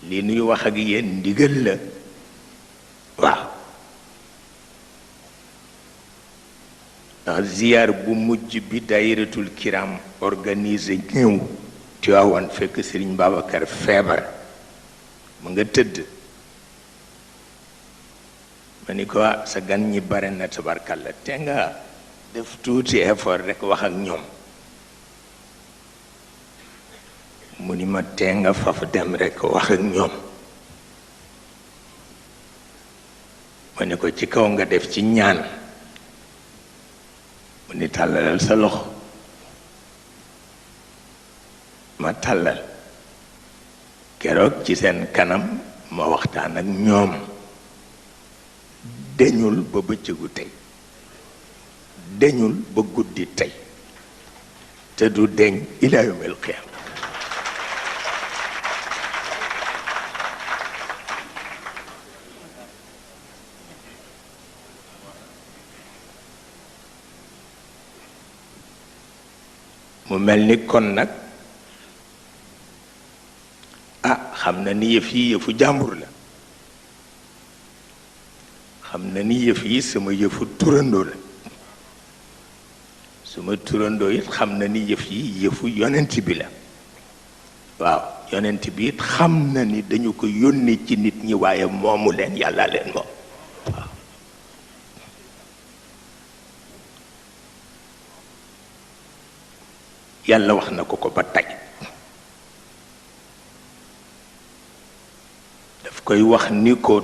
li nuy wax ak yéen ndigal la waaw ndax ziyaar bu mujj bi daayiratul kiram organisé ñëw Tiwaawan fekk Sëriñ Babacar feebar mu nga tëdd ma ni ko sa gan ñi bare na tabarkalla te nga def tuuti effort rek wax ak ñoom mu ni ma tee nga faf dem rek wax ak ñoom ma ni ko ci kaw nga def ci ñaan mu ni tàllalal sa loxo ma tàllal keroog ci seen kanam ma waxtaan ak ñoom deñul ba bëccëgu tey deñul ba guddi tey te du deñ ila yawmil qiyaama mu mel ni kon nag xam na ni yëf yi yëfu jàmbur la xam na ni yëf yi sama yëfu turandoo la sama turandoo it xam na ni yëf yi yëfu yonent bi la waaw yonent bi it xam na ni dañu ko yónni ci nit ñi waaye moomu leen yàlla leen moom waaw yàlla wax na ko ko ba tey koy wax ni ko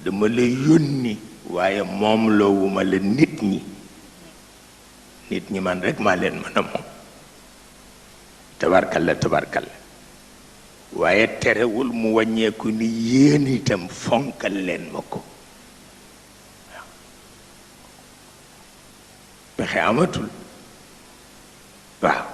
dama la yónni waaye moom loowuma la nit ñi man rek maa leen mën a moom tabarkalla tabarkalla waaye terewul mu wàññeeku ni yéen itam fonkal leen ma ko waaw pexe amatul waaw